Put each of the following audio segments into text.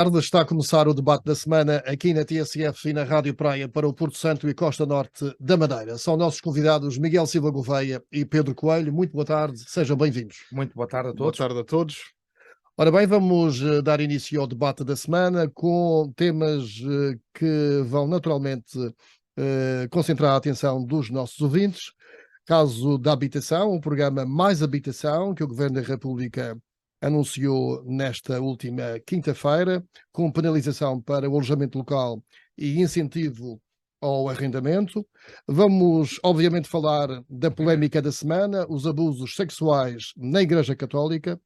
Tarde, está a começar o debate da semana aqui na TSF e na Rádio Praia para o Porto Santo e Costa Norte da Madeira. São nossos convidados Miguel Silva Gouveia e Pedro Coelho. Muito boa tarde, sejam bem-vindos. Muito boa tarde a Boa todos. tarde a todos. Ora bem, vamos dar início ao debate da semana com temas que vão naturalmente concentrar a atenção dos nossos ouvintes. Caso da habitação, o programa Mais Habitação, que o Governo da República anunciou nesta última quinta-feira, com penalização para o alojamento local e incentivo ao arrendamento. Vamos, obviamente, falar da polémica da semana, os abusos sexuais na Igreja Católica.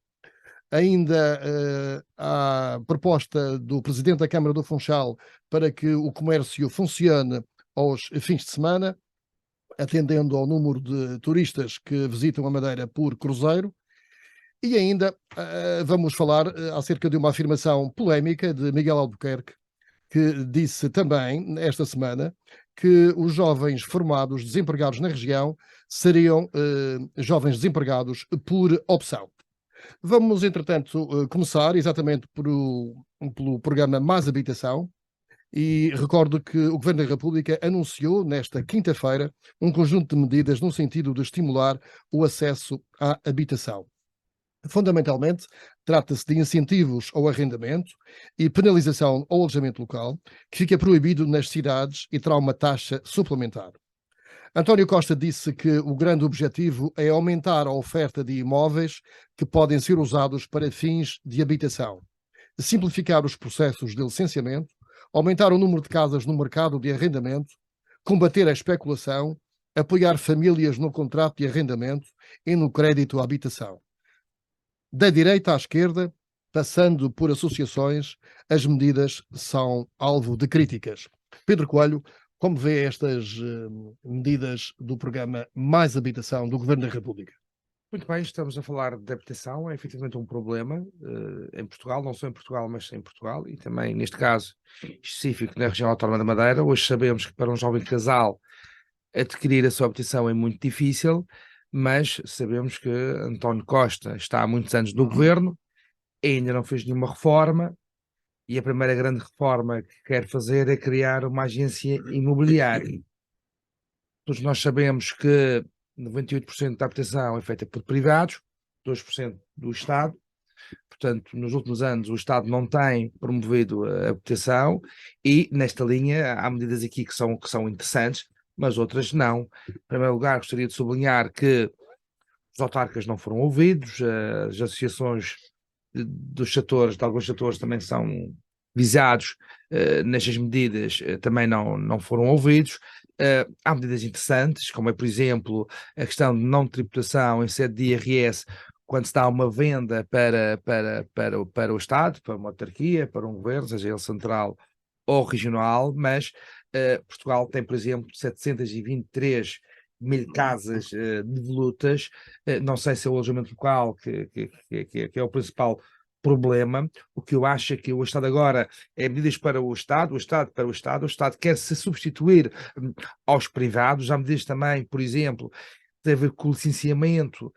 Ainda a proposta do Presidente da Câmara do Funchal para que o comércio funcione aos fins de semana, atendendo ao número de turistas que visitam a Madeira por cruzeiro. E ainda vamos falar acerca de uma afirmação polémica de Miguel Albuquerque, que disse também, esta semana, que os jovens formados desempregados na região seriam jovens desempregados por opção. Vamos, entretanto, começar exatamente pelo programa Mais Habitação. E recordo que o Governo da República anunciou nesta quinta-feira um conjunto de medidas no sentido de estimular o acesso à habitação. Fundamentalmente, trata-se de incentivos ao arrendamento e penalização ao alojamento local, que fica proibido nas cidades e terá uma taxa suplementar. António Costa disse que o grande objetivo é aumentar a oferta de imóveis que podem ser usados para fins de habitação, simplificar os processos de licenciamento, aumentar o número de casas no mercado de arrendamento, combater a especulação, apoiar famílias no contrato de arrendamento e no crédito à habitação. Da direita à esquerda, passando por associações, as medidas são alvo de críticas. Pedro Coelho, como vê estas medidas do programa Mais Habitação do Governo da República? Muito bem, estamos a falar de habitação, é efetivamente um problema em Portugal, não só em Portugal, mas em Portugal, e também, neste caso específico, na região autónoma da Madeira. Hoje sabemos que para um jovem casal adquirir a sua habitação é muito difícil, mas sabemos que António Costa está há muitos anos no governo, ainda não fez nenhuma reforma, e a primeira grande reforma que quer fazer é criar uma agência imobiliária. Todos nós sabemos que 98% da habitação é feita por privados, 2% do Estado. Portanto, nos últimos anos o Estado não tem promovido a habitação e, nesta linha, há medidas aqui que são interessantes, mas outras não. Em primeiro lugar, gostaria de sublinhar que os autarcas não foram ouvidos, as associações dos setores, de alguns setores também são visados nestas medidas, também não foram ouvidos. Há medidas interessantes, como é, por exemplo, a questão de não tributação em sede de IRS quando se dá uma venda para o Estado, para uma autarquia, para um governo, seja ele central ou regional, mas Portugal tem, por exemplo, 723 mil casas devolutas. Não sei se é o alojamento local que é o principal problema. O que eu acho é que o Estado agora é medidas para o Estado, o Estado para o Estado, o Estado quer se substituir aos privados. Há medidas também, por exemplo, tem a ver com o licenciamento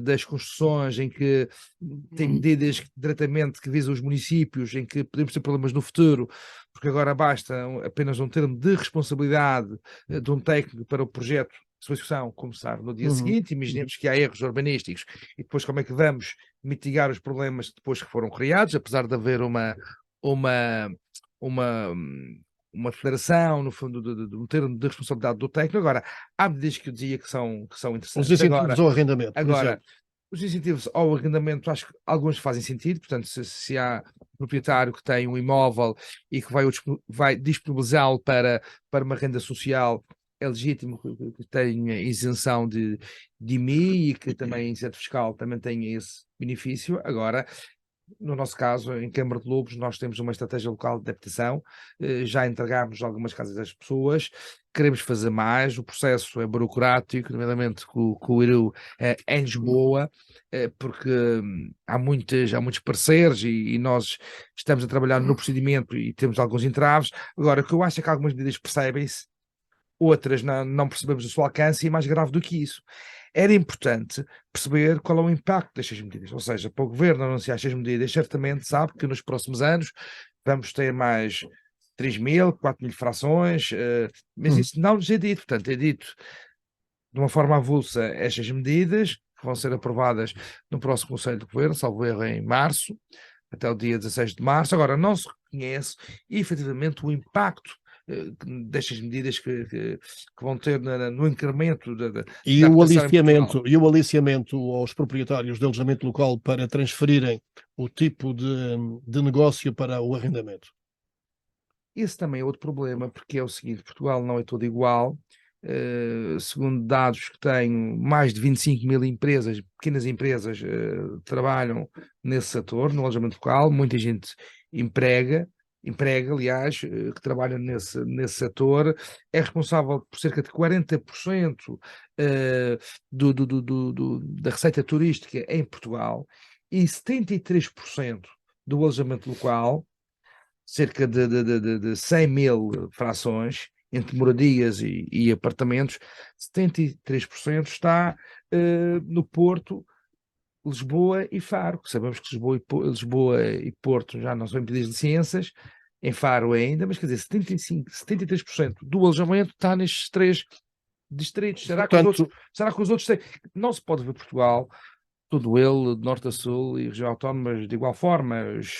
das construções, em que tem medidas diretamente que visam os municípios, em que podemos ter problemas no futuro, porque agora basta apenas um termo de responsabilidade de um técnico para o projeto de sua execução começar no dia seguinte. Imaginemos que há erros urbanísticos e depois como é que vamos mitigar os problemas depois que foram criados, apesar de haver uma federação, no fundo, de um termo de responsabilidade do técnico. Agora, há medidas que eu dizia que são interessantes. Os incentivos ao arrendamento, por exemplo. Os incentivos ao arrendamento, acho que alguns fazem sentido. Portanto, se há um proprietário que tem um imóvel e que vai disponibilizá-lo para uma renda social, é legítimo que tenha isenção de IMI e que também isento fiscal também tenha esse benefício. Agora, no nosso caso, em Câmara de Lobos, nós temos uma estratégia local de habitação, já entregámos algumas casas às pessoas, queremos fazer mais, o processo é burocrático, nomeadamente com o IRU em Lisboa, porque há muitos pareceres e nós estamos a trabalhar no procedimento e temos alguns entraves. Agora, o que eu acho é que algumas medidas percebem-se, outras não percebemos o seu alcance, e mais grave do que isso. Era importante perceber qual é o impacto destas medidas, ou seja, para o governo anunciar estas medidas, certamente sabe que nos próximos anos vamos ter mais 3.000, 4.000 frações, mas isso não nos é dito. Portanto, é dito de uma forma avulsa estas medidas, que vão ser aprovadas no próximo Conselho de Governo, salvo erro em março, até o dia 16 de março. Agora, não se reconhece efetivamente o impacto destas medidas que vão ter no incremento da E habitação em Portugal. o aliciamento aos proprietários de alojamento local para transferirem o tipo de negócio para o arrendamento. Esse também é outro problema, porque é o seguinte: Portugal não é todo igual. Segundo dados que tenho, mais de 25.000 empresas, pequenas empresas, trabalham nesse setor, no alojamento local. Muita gente emprega, aliás, que trabalha nesse setor. É responsável por cerca de 40% da receita turística em Portugal, e 73% do alojamento local, cerca de 100.000 frações, entre moradias e apartamentos. 73% está no Porto, Lisboa e Faro. Sabemos que Lisboa e Porto já não são impedidas de licenças, em Faro ainda, mas quer dizer, 73% do alojamento está nestes 3 distritos. Será que os outros têm? Não se pode ver Portugal todo ele, de norte a sul, e regiões autónomas de igual forma.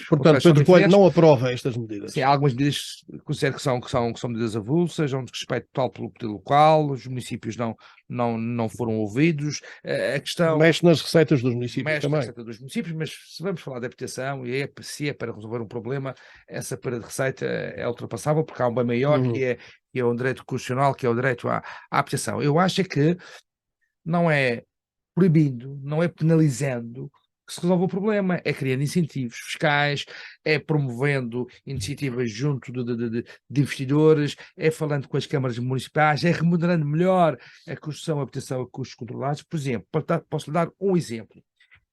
Portanto, Pedro Coelho não aprova estas medidas. Sim, há algumas medidas que considero que são medidas avulsas, onde respeito total pelo poder local, os municípios não foram ouvidos. A questão... Mexe nas receitas dos municípios mexe também. na receita dos municípios, mas se vamos falar de habitação, e se é para resolver um problema, essa perda de receita é ultrapassável, porque há um bem maior, que é um direito constitucional, que é o direito à habitação. Eu acho que não é proibindo, não é penalizando que se resolve o problema, é criando incentivos fiscais, é promovendo iniciativas junto de investidores, é falando com as câmaras municipais, é remunerando melhor a construção e habitação a custos controlados. Por exemplo, posso lhe dar um exemplo.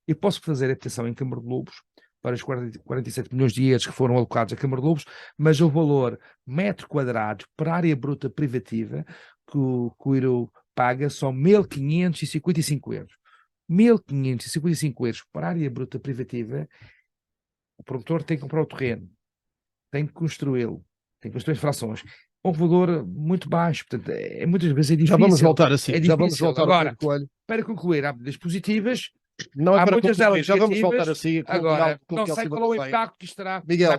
Eu posso fazer habitação em Câmara de Lobos para os 47 milhões de euros que foram alocados à Câmara de Lobos, mas o valor metro quadrado para área bruta privativa que o IRU paga são 1.555 euros. 1.555 euros para a área bruta privativa. O promotor tem que comprar o terreno, tem que construí-lo, tem que construir as frações. É um valor muito baixo, portanto, muitas vezes é difícil. Já vamos voltar assim, já vamos voltar agora, para concluir, há medidas positivas. Não é há para muitas delas já vamos voltar assim. Agora, não sei qual é o impacto que isto terá. Miguel,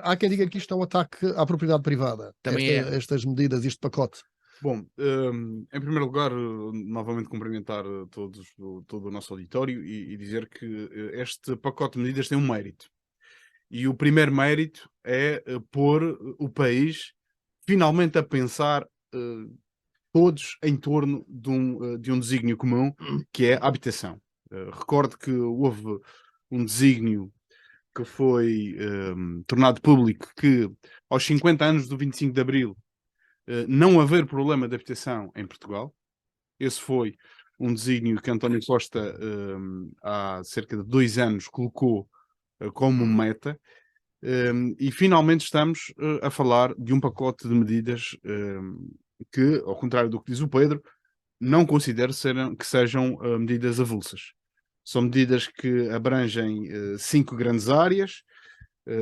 há quem diga que isto é um ataque à propriedade privada. Também estas medidas, este pacote. Bom, em primeiro lugar, novamente cumprimentar todo o nosso auditório e dizer que este pacote de medidas tem um mérito. E o primeiro mérito é pôr o país finalmente a pensar todos em torno de um desígnio comum, que é a habitação. Recordo que houve um desígnio que foi tornado público, que aos 50 anos do 25 de Abril não haver problema de habitação em Portugal. Esse foi um desígnio que António Costa há cerca de 2 anos colocou como meta, e finalmente estamos a falar de um pacote de medidas que, ao contrário do que diz o Pedro, não considero que sejam medidas avulsas. São medidas que abrangem 5 grandes áreas,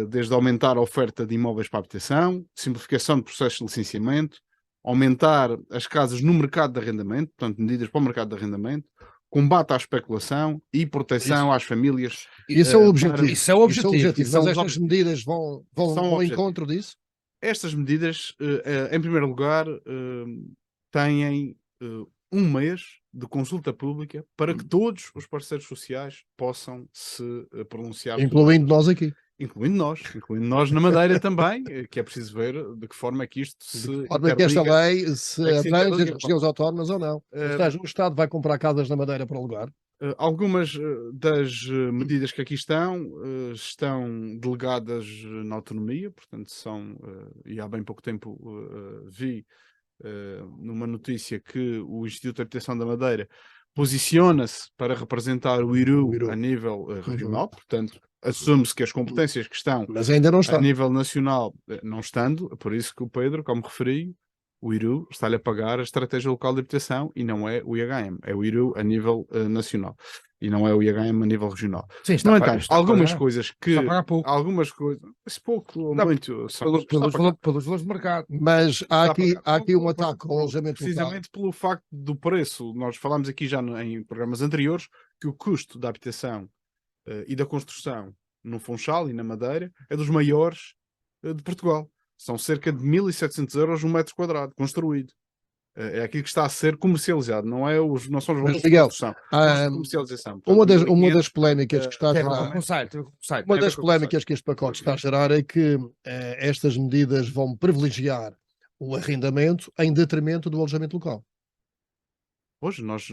desde aumentar a oferta de imóveis para habitação, simplificação de processos de licenciamento, aumentar as casas no mercado de arrendamento, portanto, medidas para o mercado de arrendamento, combate à especulação e proteção às famílias. Isso é o objetivo. Isso é o objetivo. Mas estas medidas vão ao encontro disso? Estas medidas, em primeiro lugar, têm um mês de consulta pública para que todos os parceiros sociais possam se pronunciar. Incluindo nós aqui. Incluindo nós na Madeira também, que é preciso ver de que forma é que isto se que esta lei se abrange as regiões autónomas ou não. Ou seja, o Estado vai comprar casas na Madeira para alugar? Algumas das medidas que aqui estão delegadas na autonomia, portanto e há bem pouco tempo vi numa notícia que o Instituto de Habitação da Madeira posiciona-se para representar o IRU a nível regional, portanto assume-se que as competências que estão mas ainda não está a nível nacional, não estando, por isso que o Pedro, como referi, O IRU está-lhe a pagar a Estratégia Local de Habitação e não é o IHM. É o IRU a nível nacional e não é o IHM a nível regional. Sim, No entanto, está a algumas pagar. coisas que... Está a pagar pouco. Algumas coisas... Esse pouco ou Não, muito... Pelos valores de mercado. Mas Está há a aqui, pagar há aqui pouco, um ataque ao alojamento local. precisamente pelo facto do preço. Nós falámos aqui já em programas anteriores que o custo da habitação e da construção no Funchal e na Madeira é dos maiores de Portugal. São cerca de 1.700 euros um metro quadrado construído. É aquilo que está a ser comercializado, não são os valores de Miguel, construção, é de comercialização. Portanto, uma das 1.500, polémicas que está a Teve a ver gerar, com o site, teve a ver com o site. uma tem a ver das com o conceito. polémicas que este pacote está a gerar é que estas medidas vão privilegiar o arrendamento em detrimento do alojamento local. Hoje nós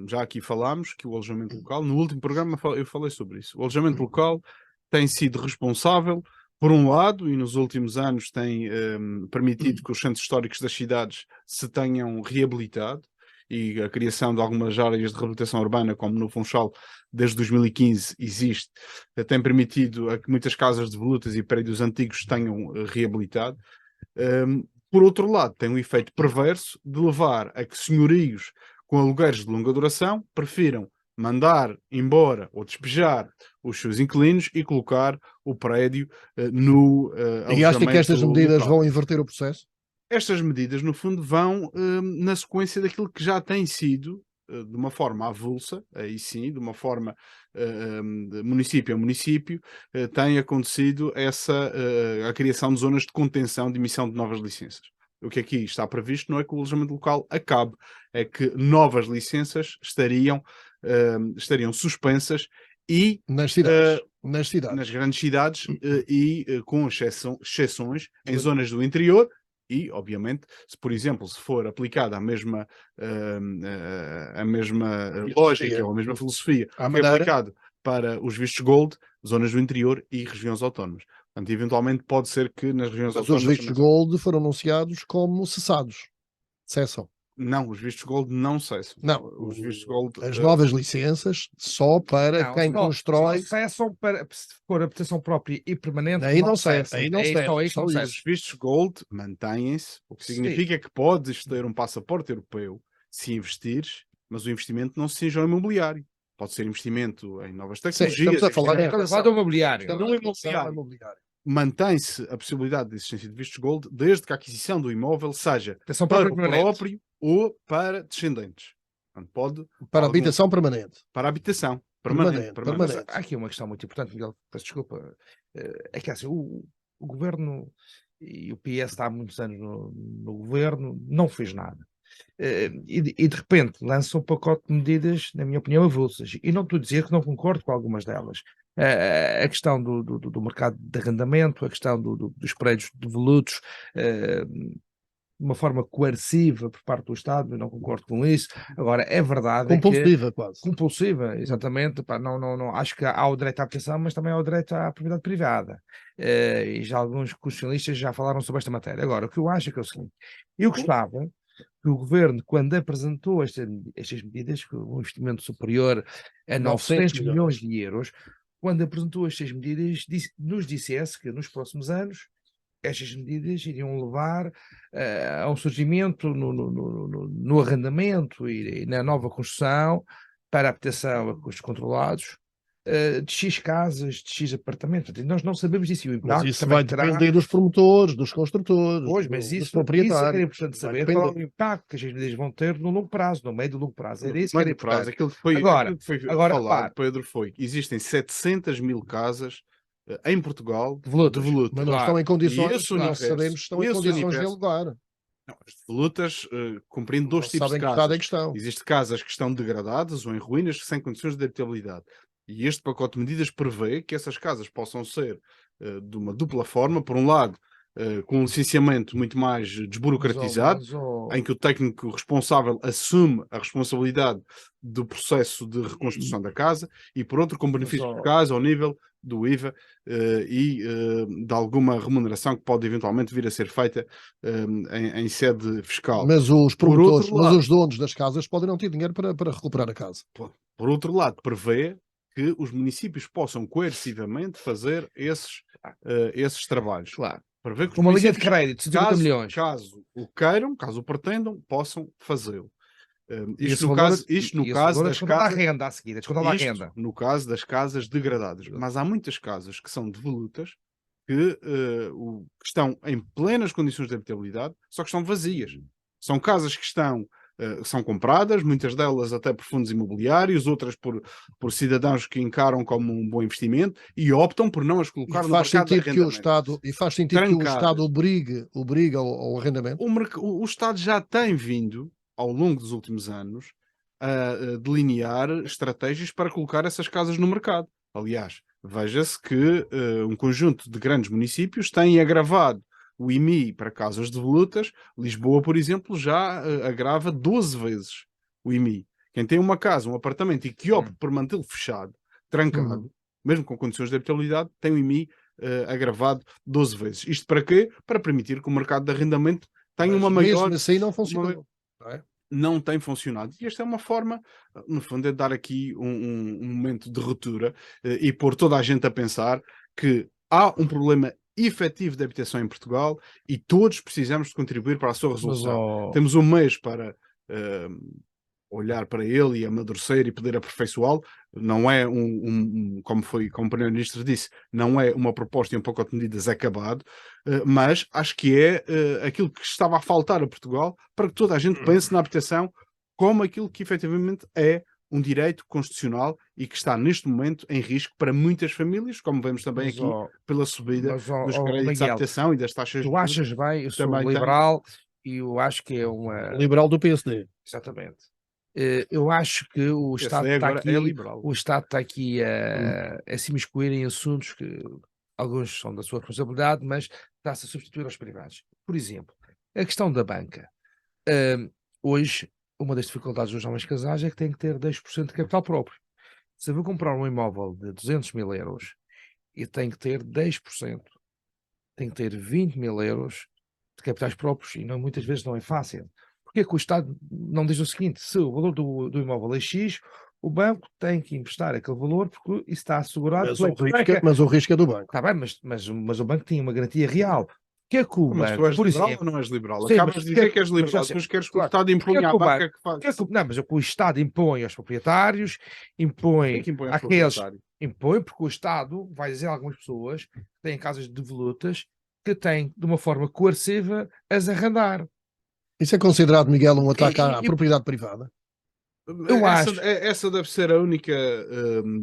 já aqui falámos que o alojamento local, no último programa eu falei sobre isso. O alojamento local tem sido responsável, por um lado, e nos últimos anos tem permitido que os centros históricos das cidades se tenham reabilitado, e a criação de algumas áreas de reabilitação urbana, como no Funchal, desde 2015 existe, tem permitido a que muitas casas de volutas e prédios antigos tenham reabilitado. Por outro lado, tem um efeito perverso de levar a que senhorios com alugueiros de longa duração prefiram mandar embora ou despejar os seus inquilinos e colocar o prédio no E acha que estas alojamento medidas local. vão inverter o processo? Estas medidas, no fundo, vão na sequência daquilo que já tem sido, de uma forma avulsa, aí sim, de uma forma de município a município, tem acontecido a criação de zonas de contenção de emissão de novas licenças. O que aqui está previsto não é que o alojamento local acabe, é que novas licenças estariam suspensas e Nas cidades. Nas cidades. nas grandes cidades com exceções em zonas do interior. E, obviamente, se, por exemplo, se for aplicada a mesma lógica ou a mesma filosofia que é aplicado para os vistos gold, zonas do interior e regiões autónomas. Portanto, eventualmente pode ser que nas regiões Mas os autónomas... vistos gold foram anunciados como cessados. Cessam. Não, os vistos gold não cessam. Não, Os vistos gold... as novas licenças só para quem constrói. Só cessam para, se for habitação própria e permanente. Aí não cessa. Aí não cessa. Os vistos gold mantêm-se, o que significa que podes ter um passaporte europeu se investires, mas o investimento não seja imobiliário. Pode ser investimento em novas tecnologias. Estamos a falar do imobiliário. Não imobiliário. Mantém-se a possibilidade de existência de vistos gold desde que a aquisição do imóvel seja para o próprio ou para descendentes. Portanto, pode para habitação permanente. Para habitação permanente. Mas há aqui uma questão muito importante, Miguel, peço desculpa. É que assim, o governo e o PS está há muitos anos no governo, não fez nada. E de repente lança um pacote de medidas, na minha opinião, avulsas. E não estou a dizer que não concordo com algumas delas. A questão do mercado de arrendamento, a questão dos prédios devolutos, de uma forma coerciva por parte do Estado, eu não concordo com isso. Agora, é verdade compulsiva, quase. Compulsiva, exatamente. Pá, não, acho que há o direito à habitação, mas também há o direito à propriedade privada. E já alguns constitucionalistas já falaram sobre esta matéria. Agora, o que eu acho é que é o seguinte, eu gostava que o Governo, quando apresentou estas medidas, com um investimento superior a 900 milhões de euros, quando apresentou estas medidas, nos dissesse que nos próximos anos estas medidas iriam levar a um surgimento no arrendamento e na nova construção para a habitação a custos controlados de X casas, de X apartamentos. Nós não sabemos disso. Mas isso vai depender dos promotores, dos construtores, dos proprietários. Isso era importante saber qual é o impacto que as medidas vão ter no longo prazo, no meio do longo prazo. Era isso que era importante. Aquilo que foi falado, Pedro, existem 700 mil casas em Portugal de volutas, mas não estão em condições, nós sabemos que estão em condições de alugar. As volutas compreendem dois tipos de casas. Existem casas que estão degradadas ou em ruínas sem condições de habitabilidade. E este pacote de medidas prevê que essas casas possam ser de uma dupla forma, por um lado, com um licenciamento muito mais desburocratizado, em que o técnico responsável assume a responsabilidade do processo de reconstrução da casa, e por outro, com benefícios fiscais ao nível do IVA e de alguma remuneração que pode eventualmente vir a ser feita em sede fiscal. Mas os promotores, os donos das casas podem não ter dinheiro para recuperar a casa. Por outro lado, prevê que os municípios possam coercivamente fazer esses trabalhos. Claro. Prevê que os Uma linha de municípios, crédito, 150 milhões. caso o queiram, caso o pretendam, possam fazê-lo. E Isto esse no valor, caso, isto no e esse caso valor é das descontado à casas, renda a seguir, é descontado à isto renda. no caso das casas degradadas. Mas há muitas casas que são devolutas que que estão em plenas condições de habitabilidade, só que estão vazias. São casas que são compradas, muitas delas até por fundos imobiliários, outras por cidadãos que encaram como um bom investimento e optam por não as E colocar no faz mercado de sentido que o arrendamento. Estado, e faz sentido que o Trancadas. Estado obrigue ao arrendamento? O Estado já tem vindo, ao longo dos últimos anos, a delinear estratégias para colocar essas casas no mercado. Aliás, veja-se que um conjunto de grandes municípios tem agravado o IMI para casas devolutas. Lisboa, por exemplo, já agrava 12 vezes o IMI. Quem tem uma casa, um apartamento e que opta por mantê-lo fechado, trancado, mesmo com condições de habitabilidade, tem o IMI agravado 12 vezes. Isto para quê? Para permitir que o mercado de arrendamento tenha Mas uma maior... mesmo assim não funcionou. Não é? Não tem funcionado. E esta é uma forma, no fundo, é dar aqui um momento de ruptura e pôr toda a gente a pensar que há um problema efetivo de habitação em Portugal e todos precisamos de contribuir para a sua resolução. Temos um mês para olhar para ele e amadurecer e poder aperfeiçoá-lo. Não é como o Primeiro-Ministro disse, não é uma proposta e um pacote de medidas acabado, mas acho que é aquilo que estava a faltar a Portugal para que toda a gente pense na habitação como aquilo que efetivamente é um direito constitucional e que está neste momento em risco para muitas famílias, como vemos também aqui pela subida dos créditos de Miguel, habitação e das taxas de tu juros. achas bem, eu sou também tem. liberal e eu acho que é uma... Liberal do PSD. Exatamente. Eu acho que o Esse Estado daí está agora aqui, é liberal. o Estado está aqui a se imiscuir em assuntos que alguns são da sua responsabilidade, mas está-se a substituir aos privados. Por exemplo, a questão da banca. Hoje, uma das dificuldades dos jovens casais é que têm que ter 10% de capital próprio. Se eu vou comprar um imóvel de 200 mil euros e tenho que ter 10%, tenho que ter 20 mil euros de capitais próprios e muitas vezes não é fácil. Porque é que o Estado não diz o seguinte: se o valor do imóvel é X, o banco tem que emprestar aquele valor porque isso está assegurado Mas pela hipoteca. mas o risco é do banco. Está bem, mas o banco tinha uma garantia real. O que é que o Mas tu banco, és por liberal exemplo... ou não és liberal? Sim, Acabas mas de dizer que és mas já liberal, sei, depois queres que o claro. Estado Porque é imponha que à o banca banco- que faz. porque é que não, mas é que o Estado impõe aos proprietários, Quem é impõe que impõe aos àqueles... proprietários? Impõe porque o Estado vai dizer a algumas pessoas que têm casas devolutas que têm, de uma forma coerciva, as arrendar. Isso é considerado, Miguel, um ataque à e- propriedade privada? Eu acho. Essa deve ser a única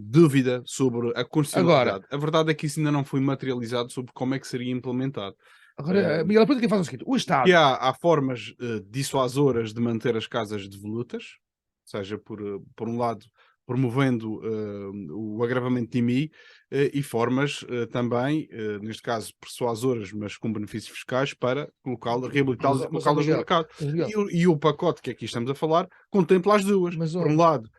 dúvida sobre a constitucionalidade. A verdade é que isso ainda não foi materializado sobre como é que seria implementado. Agora, Miguel, a política faz o seguinte: o Estado. E há formas dissuasoras de manter as casas devolutas, seja por um lado promovendo o agravamento de IMI e formas também, neste caso persuasoras, mas com benefícios fiscais, para reabilitá-las e colocá-las no mercado. E o pacote que aqui estamos a falar contempla as duas. Por um lado,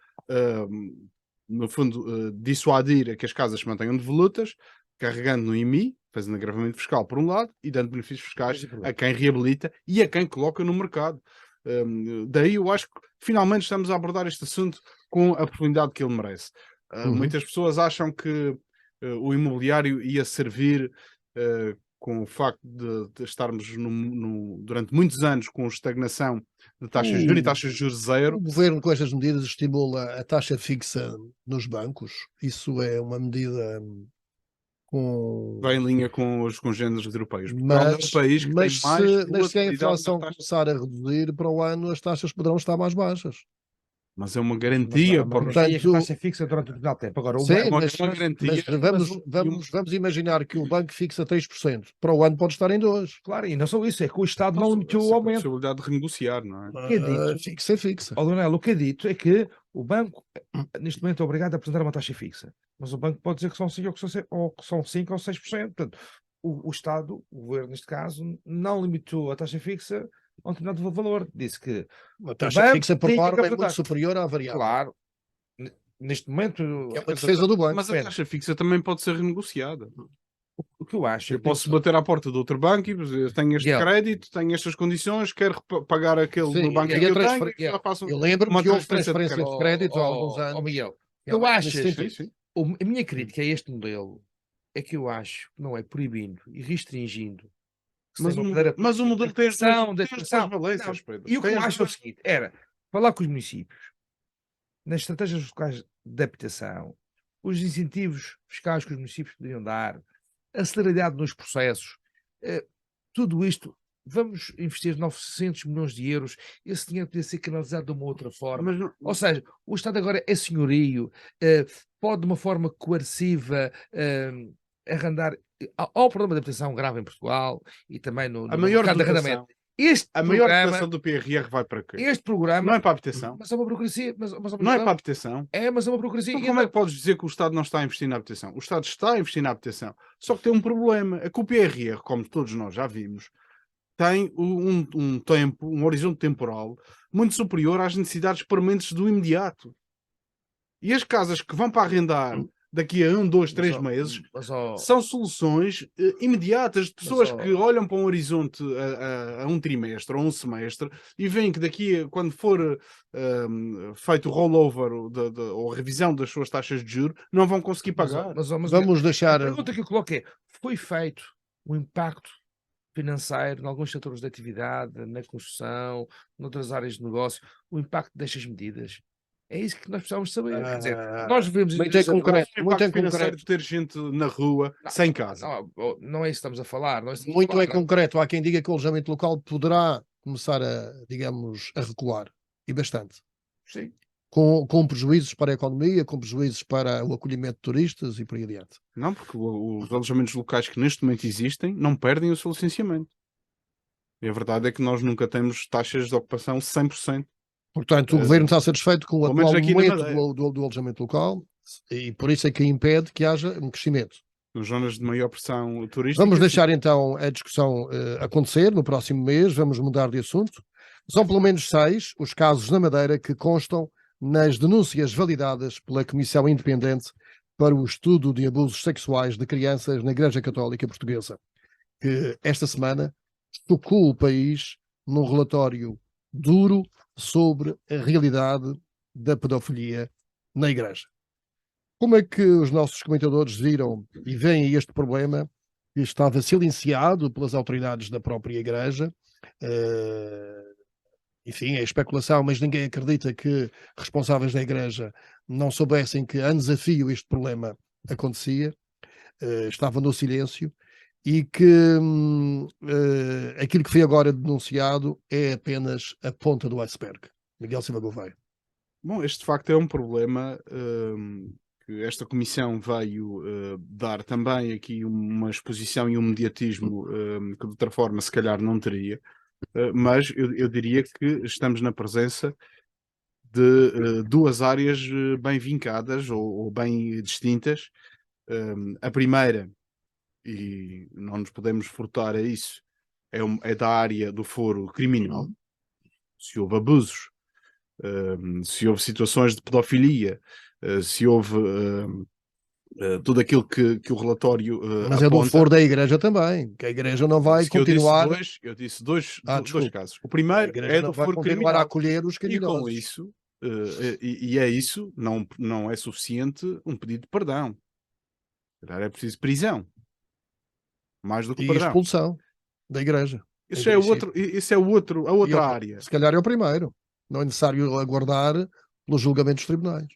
no fundo, dissuadir a que as casas se mantenham devolutas, carregando no IMI, fazendo agravamento fiscal por um lado e dando benefícios fiscais a quem reabilita e a quem coloca no mercado. Daí eu acho que finalmente estamos a abordar este assunto com a profundidade que ele merece. Muitas pessoas acham que o imobiliário ia servir com o facto de estarmos durante muitos anos com estagnação de taxas de juros e taxas de juros zero. O governo, com estas medidas, estimula a taxa fixa nos bancos. Isso é uma medida vai em linha com os congêneres europeus. Portugal é um país que tem mais se a volatilidade inflação nas taxas. começar a reduzir para o ano, as taxas poderão estar mais baixas. Mas é uma garantia. Garantia que a taxa fixa durante o determinado tempo. Agora, Sim, mas vamos imaginar que o banco fixa 3%. Para o ano pode estar em 2%. Claro, e não só isso, é que o Estado não limitou o aumento. A possibilidade de renegociar, não é? O que é dito? Fixa. O que é dito é que o banco, neste momento, é obrigado a apresentar uma taxa fixa. Mas o banco pode dizer que são 5 ou que são 5 ou 6%. Portanto, o Estado, o governo neste caso, não limitou a taxa fixa a um determinado valor. Disse que a taxa fixa por norma é muito superior à variável. Claro. Neste momento... É uma defesa do banco. Mas a taxa fixa também pode ser renegociada. O que eu acho... Eu posso bater à porta do outro banco e dizer, tenho este crédito, tenho estas condições, quero pagar aquele do banco que eu tenho. Eu lembro que houve transferência de crédito há alguns anos. Miguel, eu acho... A minha crítica a este modelo é que eu acho que não é proibindo e restringindo que se tem uma verdadeira Mas o modelo tem as habitação, duas valências, Pedro. E o que Tem eu as acho é o duas- seguinte, era falar com os municípios, nas estratégias locais de habitação, os incentivos fiscais que os municípios podiam dar, a celeridade nos processos, tudo isto, vamos investir 900 milhões de euros, esse dinheiro podia ser canalizado de uma outra forma. Mas não- Ou seja, o Estado agora é senhorio, pode de uma forma coerciva arrendar. Há um problema de habitação grave em Portugal e também no a maior mercado de arrendamento. dotação, Este a maior programa, dotação do PRR vai para quê? este programa, Não é para a habitação. mas é uma burocracia, mas é uma Não é para a burocracia. habitação. Mas é uma burocracia. Então, como é que podes dizer que o Estado não está a investir na habitação? O Estado está a investir na habitação. Só que tem um problema. É que o PRR, como todos nós já vimos, tem um tempo, um horizonte temporal muito superior às necessidades permanentes do imediato. E as casas que vão para arrendar daqui a 1, 2, 3 meses são soluções imediatas de pessoas que olham para um horizonte a um trimestre ou um semestre e veem que daqui, quando for feito o rollover ou revisão das suas taxas de juros, não vão conseguir pagar. Vamos deixar. A pergunta que eu coloco é: foi feito o impacto financeiro em alguns setores de atividade, na construção, noutras áreas de negócio, o impacto destas medidas? É isso que nós precisamos saber. Quer dizer, nós vivemos muito em concreto, muito em concreto. De ter gente na rua sem casa. Não é isso que estamos a falar. Muito em concreto, há quem diga que o alojamento local poderá começar a, digamos, a recuar. E bastante. Sim. Com prejuízos para a economia, com prejuízos para o acolhimento de turistas e por aí adiante. Não, porque os alojamentos locais que neste momento existem não perdem o seu licenciamento. E a verdade é que nós nunca temos taxas de ocupação 100%. Portanto, o governo está satisfeito com o pelo menos atual aqui na momento do alojamento local e por isso é que impede que haja um crescimento. Nas zonas de maior pressão turística. Vamos deixar então a discussão acontecer no próximo mês, vamos mudar de assunto. São pelo menos 6 os casos na Madeira que constam nas denúncias validadas pela Comissão Independente para o Estudo de Abusos Sexuais de Crianças na Igreja Católica Portuguesa, que esta semana chocou o país num relatório duro sobre a realidade da pedofilia na Igreja. Como é que os nossos comentadores viram e veem este problema que estava silenciado pelas autoridades da própria Igreja? Enfim, é especulação, mas ninguém acredita que responsáveis da Igreja não soubessem que anos a fio este problema acontecia, estava no silêncio, e que aquilo que foi agora denunciado é apenas a ponta do iceberg. Miguel Silva Gouveia. Bom, este de facto é um problema que esta comissão veio dar também aqui uma exposição e um mediatismo que de outra forma se calhar não teria, mas eu diria que estamos na presença de duas áreas bem vincadas ou bem distintas. A primeira, e não nos podemos furtar a isso, é da área do foro criminal. Se houve abusos, se houve situações de pedofilia, se houve tudo aquilo que o relatório mas aponta. É do foro da Igreja também, que a Igreja não vai continuar... Eu disse dois casos. O A primeiro Igreja é não do vai foro continuar criminal. a acolher os E criminosos. com isso, é isso, não é suficiente um pedido de perdão. É preciso prisão. Mais do que E perdão. expulsão da Igreja. Isso é a outra área. Se calhar é o primeiro. Não é necessário aguardar pelos julgamentos dos tribunais.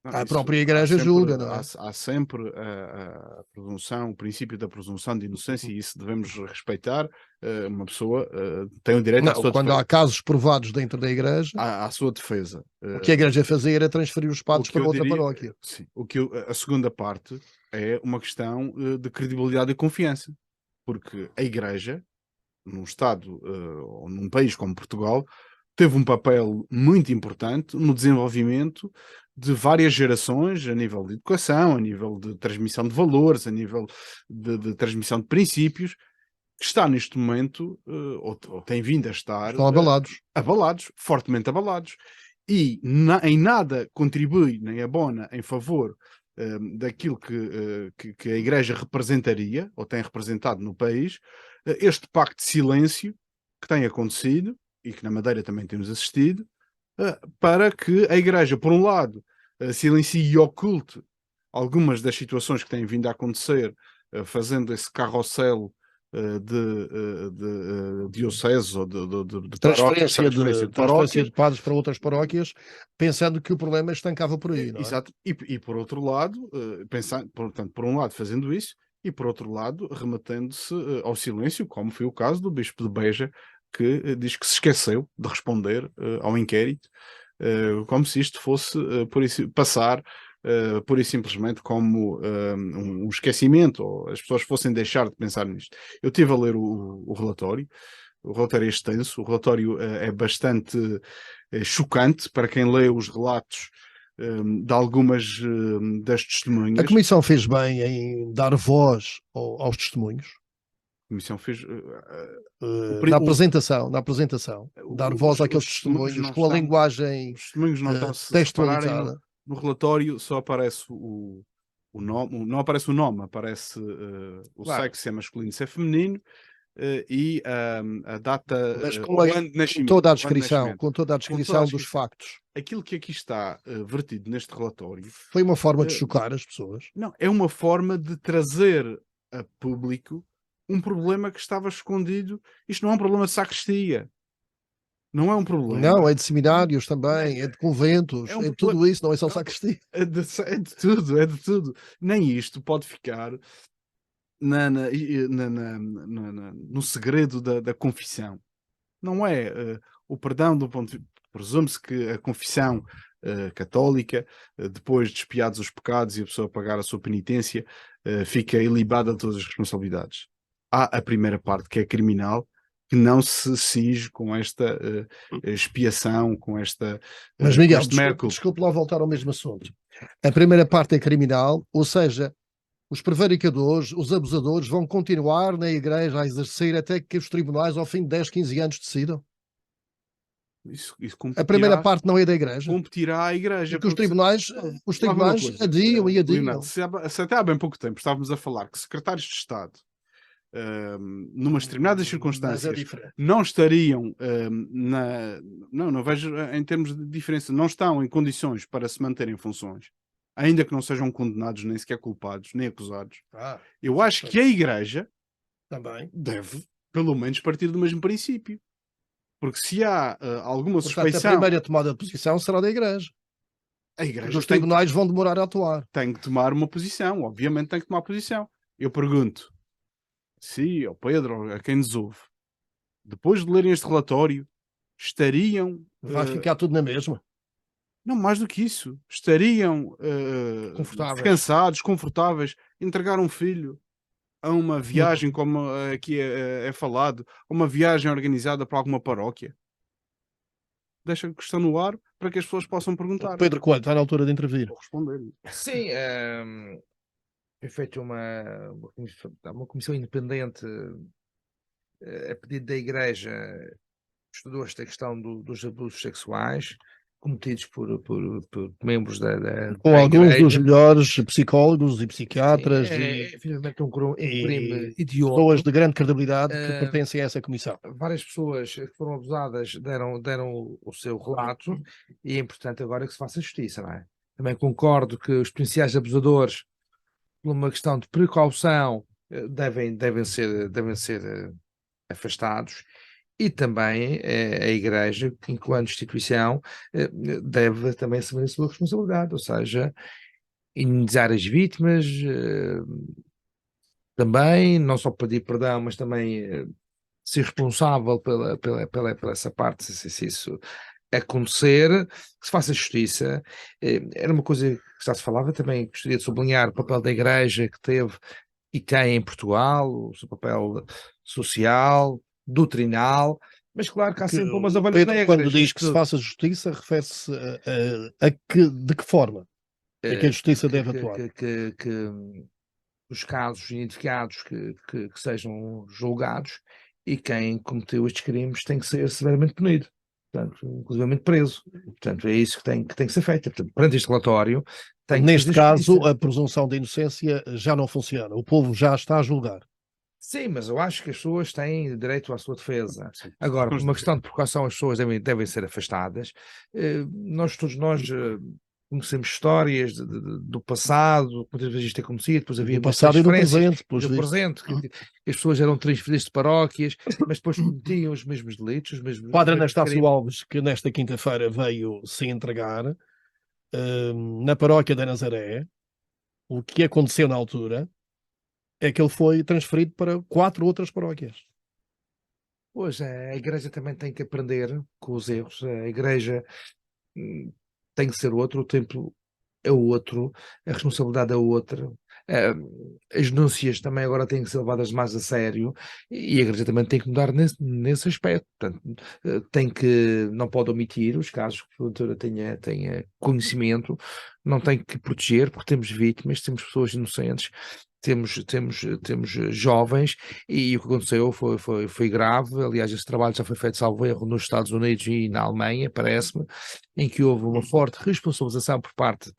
Não, A isso, própria Igreja julga, não é? Há sempre a presunção, o princípio da presunção de inocência, e isso devemos respeitar. Uma pessoa tem o direito à sua Quando defesa. há casos provados dentro da Igreja, À sua defesa. o que a Igreja fazia era transferir os padres para outra paróquia. Sim, a segunda parte é uma questão de credibilidade e confiança. Porque a Igreja, num Estado ou num país como Portugal, teve um papel muito importante no desenvolvimento de várias gerações a nível de educação, a nível de transmissão de valores, a nível de transmissão de princípios, que está neste momento, ou tem vindo a estar... Estão abalados. Fortemente abalados. E em nada contribui, nem abona em favor daquilo que a Igreja representaria, ou tem representado no país, este pacto de silêncio que tem acontecido, e que na Madeira também temos assistido, para que a Igreja, por um lado, silencie e oculte algumas das situações que têm vindo a acontecer, fazendo esse carrossel de dioceses ou de paróquias, Transferência de paróquia. de padres para outras paróquias, pensando que o problema estancava por aí, não é? Exato. E por outro lado, portanto, por um lado fazendo isso, e por outro lado remetendo-se ao silêncio, como foi o caso do Bispo de Beja, que diz que se esqueceu de responder ao inquérito, como se isto fosse passar pura e simplesmente como um esquecimento, ou as pessoas fossem deixar de pensar nisto. Eu estive a ler o relatório. O relatório é extenso, o relatório é bastante chocante para quem lê os relatos de algumas das A testemunhas. Comissão fez bem em dar voz aos testemunhos. A Comissão fez Na apresentação, dar voz àqueles os testemunhos testemunhos não com a estão- linguagem os testemunhos não estão se repararem textualizada. no relatório, só aparece o nome, não aparece o nome, aparece o Claro. sexo, se é masculino, se é feminino, e a data, Mas o com ano de nascimento. toda a o ano de descrição, nascimento. com toda a descrição dos descrição. factos. Aquilo que aqui está vertido neste relatório Foi uma forma de Eh, chocar as pessoas. não, é uma forma de trazer a público um problema que estava escondido. Isto não é um problema de sacristia. Não é um problema. Não, é de seminários também, é de conventos, É um é de problema- tudo isso, não é só sacristia. É de tudo, é de tudo. Nem isto pode ficar no segredo da confissão. Não é o perdão do ponto de... Presume-se que a confissão católica, depois de expiados os pecados e a pessoa pagar a sua penitência, fica ilibada de todas as responsabilidades. Há a primeira parte, que é criminal, que não se cinge com esta expiação, com esta Mas com Miguel, este mea culpa. desculpe lá voltar ao mesmo assunto. A primeira parte é criminal, ou seja, os prevaricadores, os abusadores vão continuar na igreja a exercer até que os tribunais, ao fim de 10, 15 anos, decidam. Isso A primeira parte não é da igreja. competirá à igreja. Porque os porque se- tribunais Lá vai uma coisa, adiam e adiam. Leonardo, se até há bem pouco tempo estávamos a falar que secretários de Estado, numas determinadas Mas é circunstâncias, diferente. não estariam não vejo em termos de diferença, não estão em condições para se manterem em funções, ainda que não sejam condenados, nem sequer culpados, nem acusados. Eu acho que a igreja Também. deve, pelo menos, partir do mesmo princípio. Porque se há alguma Portanto, a suspeição, primeira tomada de posição será da igreja. a Porque igreja os tribunais vão demorar a atuar. tem que tomar uma posição, obviamente tem que tomar posição. Eu pergunto, se ao Pedro, ou a quem nos ouve, depois de lerem este relatório, estariam, Vai ficar tudo na mesma. não mais do que isso, estariam Confortáveis. descansados, confortáveis, entregar um filho a uma viagem, como aqui é falado, a uma viagem organizada para alguma paróquia? Deixa a questão no ar para que as pessoas possam perguntar. Pedro Coelho, está na altura de intervir. Vou responder. Sim, foi feita uma comissão independente a pedido da Igreja, estudou esta questão dos abusos sexuais cometidos por membros da Com da alguns dos Igreja. melhores psicólogos e psiquiatras Sim, e efetivamente um crime pessoas hediondo. de grande credibilidade que Eh, pertencem a essa comissão. Várias pessoas que foram abusadas deram o seu relato e é importante agora que se faça justiça, não é? Também concordo que os potenciais abusadores, por uma questão de precaução, devem ser afastados, e também a Igreja, enquanto instituição, deve também assumir a sua responsabilidade, ou seja, indemnizar as vítimas, também, não só pedir perdão, mas também ser responsável pela essa parte, se isso acontecer, que se faça justiça. Era uma coisa que já se falava também, gostaria de sublinhar o papel da Igreja que teve e tem em Portugal, o seu papel social, doutrinal, mas claro que há sempre umas ovelhas Pedro, negras. quando diz que se Isto- faça justiça, refere-se de que forma é que a justiça deve atuar? que os casos identificados que sejam julgados e quem cometeu estes crimes tem que ser severamente punido, portanto, inclusivamente preso. Portanto, é isso que tem que ser feito. Portanto, perante este relatório, tem que Neste fazer caso, justiça. a presunção de inocência já não funciona. O povo já está a julgar. Sim, mas eu acho que as pessoas têm direito à sua defesa. Sim. Agora, por uma questão de precaução, as pessoas devem ser afastadas. Todos nós conhecemos histórias do passado, muitas vezes isto acontecia, depois havia Do passado e do transferências, presente, pelos do vistos. presente, que as pessoas eram transferidas de paróquias, mas depois cometiam os mesmos delitos, os mesmos, O Padre os mesmos Anastácio crimes. Alves, que nesta quinta-feira veio se entregar na paróquia da Nazaré, o que aconteceu na altura é que ele foi transferido para 4 outras paróquias. Pois, a Igreja também tem que aprender com os erros, a Igreja tem que ser outro, o templo é outro, a responsabilidade é outra. As núncias também agora têm que ser levadas mais a sério e a Igreja também tem que mudar nesse aspecto. Portanto, não pode omitir os casos que a porventura tenha conhecimento, não tem que proteger, porque temos vítimas, temos pessoas inocentes, temos jovens, e o que aconteceu foi grave. Aliás, esse trabalho já foi feito, salvo erro, nos Estados Unidos e na Alemanha, parece-me, em que houve uma forte responsabilização por parte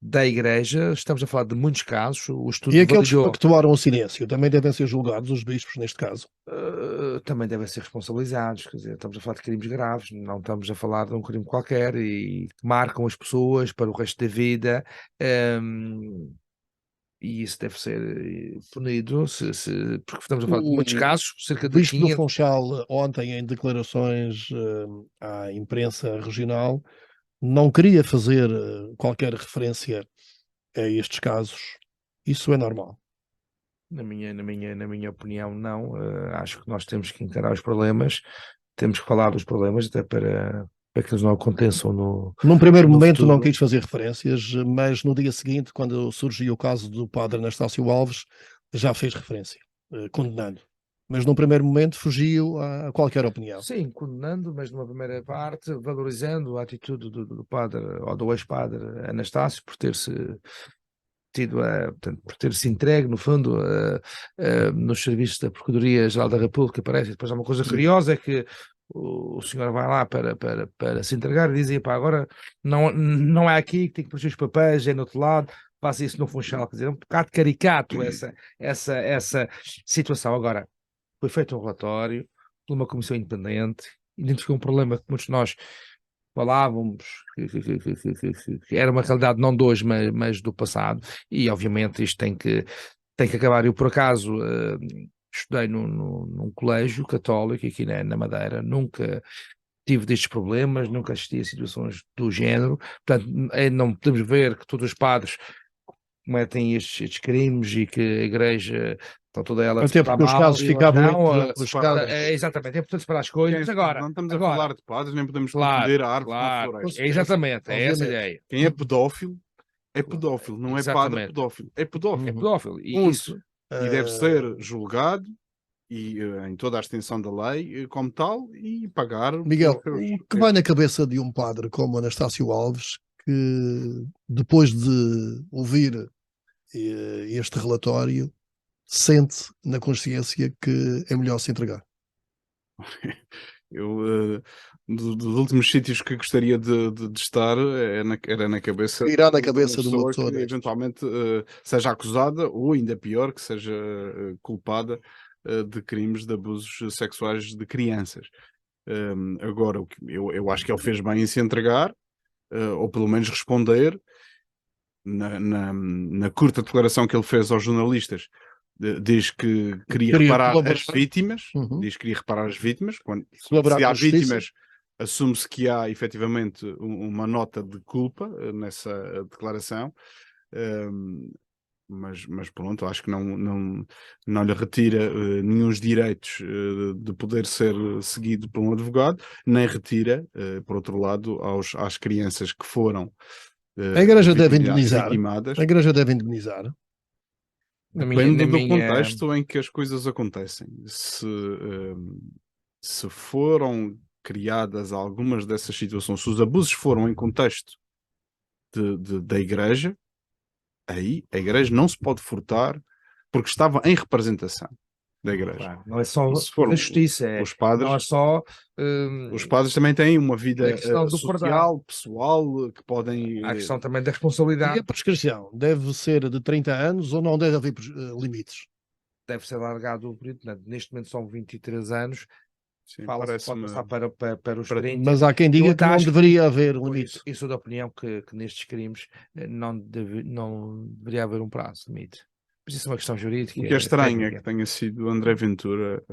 da Igreja. Estamos a falar de muitos casos. O estudo E aqueles validou, que tomaram o silêncio também devem ser julgados, os bispos, neste caso. também devem ser responsabilizados. Quer dizer, estamos a falar de crimes graves, não estamos a falar de um crime qualquer e que marcam as pessoas para o resto da vida. E isso deve ser punido, porque estamos a falar de muitos casos, cerca O de bispo do 500. Funchal, ontem, em declarações à imprensa regional, não queria fazer qualquer referência a estes casos. Isso é normal. Na minha opinião, não. Acho que nós temos que encarar os problemas, temos que falar dos problemas até para que eles não aconteçam Num primeiro no momento não futuro. quis fazer referências, mas no dia seguinte, quando surgiu o caso do Padre Anastácio Alves, já fez referência, condenando. Mas num primeiro momento fugiu a qualquer opinião. Sim, condenando, mas numa primeira parte, valorizando a atitude do padre, ou do ex-padre Anastácio, por ter-se portanto, por ter-se entregue, no fundo, nos serviços da Procuradoria-Geral da República. Parece. Depois há uma coisa curiosa, é que o senhor vai lá para se entregar e diz: pá, agora não é aqui que tem que produzir os papéis, é no outro lado, faça isso no Funchal. Quer dizer, é um bocado caricato essa situação. Agora, foi feito um relatório por uma comissão independente, identificou um problema que muitos de nós falávamos que era uma realidade não de hoje, mas do passado, e obviamente isto tem que acabar. Eu, por acaso, estudei num colégio católico aqui na Madeira, nunca tive destes problemas, nunca assisti a situações do género. Portanto, não podemos ver que todos os padres cometem estes crimes e que a Igreja está toda ela Até porque os mal, casos e ficavam não, os casos, exatamente, é importante separar as coisas. Agora, Não estamos a falar de padres, nem podemos confundir a árvore com a claro, floresta. exatamente, é essa a obviamente. ideia. Quem é pedófilo, não é padre Exatamente. pedófilo, é pedófilo. É pedófilo. E Ponto. isso, E deve ser julgado e em toda a extensão da lei como tal e pagar Miguel, pelos seus o que vai na cabeça de um padre como Anastácio Alves, que depois de ouvir este relatório, sente na consciência que é melhor se entregar? Eu, dos últimos sítios que gostaria de estar era na cabeça Irá na de cabeça de uma pessoa pessoa que destas. eventualmente seja acusada ou ainda pior, que seja culpada de crimes de abusos sexuais de crianças. Agora, eu acho que ele fez bem em se entregar, ou pelo menos responder na curta declaração que ele fez aos jornalistas. Diz que queria reparar as vítimas, diz que queria reparar as vítimas. Se há vítimas, assume-se que há efetivamente uma nota de culpa nessa declaração, mas pronto, acho que não lhe retira nenhum direitos de poder ser seguido por um advogado, nem retira, por outro lado, às crianças que foram A Igreja deve indemnizar. vitimadas. A Igreja deve indemnizar. Depende do contexto em que as coisas acontecem. Se foram criadas algumas dessas situações, se os abusos foram em contexto da Igreja, aí a Igreja não se pode furtar porque estava em representação da Igreja. Claro, não é só a justiça, os padres, não é só... os padres também têm uma vida social, perdão, pessoal, que podem... Há a questão também da E responsabilidade. a prescrição deve ser de 30 anos ou não deve haver limites? Deve ser alargado o período. Neste momento são 23 anos. Sim, Fala-se que pode parece-me. passar para os para- 30. Mas há quem Eu diga até que não acho deveria haver Pois, limite. eu sou da opinião que nestes crimes não deveria haver um prazo limite. Mas isso é uma questão jurídica, O que é estranho é que técnica. tenha sido André Ventura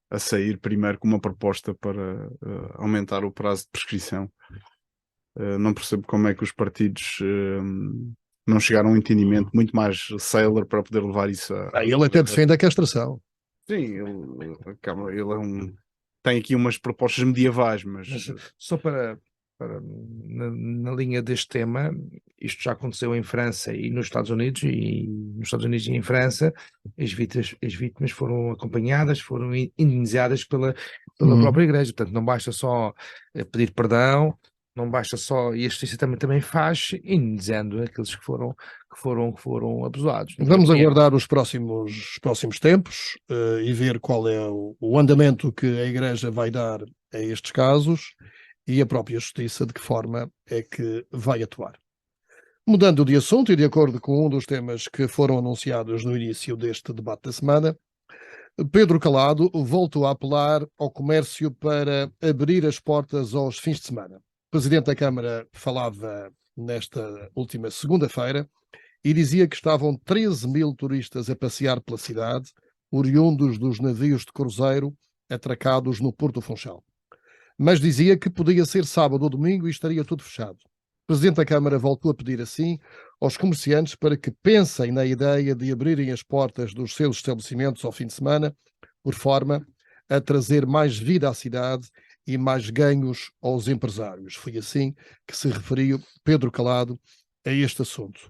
a sair primeiro com uma proposta para aumentar o prazo de prescrição. Não percebo como é que os partidos não chegaram a um entendimento muito mais célere para poder levar isso a. Ele até defende a castração. Sim, ele tem aqui umas propostas medievais, mas Mas só na linha deste tema, isto já aconteceu em França e nos Estados Unidos, e nos Estados Unidos e em França, as vítimas foram acompanhadas, foram indenizadas pela própria Igreja. Portanto, não basta só pedir perdão, não basta só, e a justiça também faz, indenizando aqueles que foram abusados. na minha Vamos opinião. aguardar os próximos tempos e ver qual é o andamento que a Igreja vai dar a estes casos e a própria Justiça de que forma é que vai atuar. Mudando de assunto e de acordo com um dos temas que foram anunciados no início deste debate da semana, Pedro Calado voltou a apelar ao comércio para abrir as portas aos fins de semana. O Presidente da Câmara falava nesta última segunda-feira e dizia que estavam 13 mil turistas a passear pela cidade, oriundos dos navios de cruzeiro atracados no Porto Funchal. Mas dizia que podia ser sábado ou domingo e estaria tudo fechado. O Presidente da Câmara voltou a pedir assim aos comerciantes para que pensem na ideia de abrirem as portas dos seus estabelecimentos ao fim de semana, por forma a trazer mais vida à cidade e mais ganhos aos empresários. Foi assim que se referiu Pedro Calado a este assunto.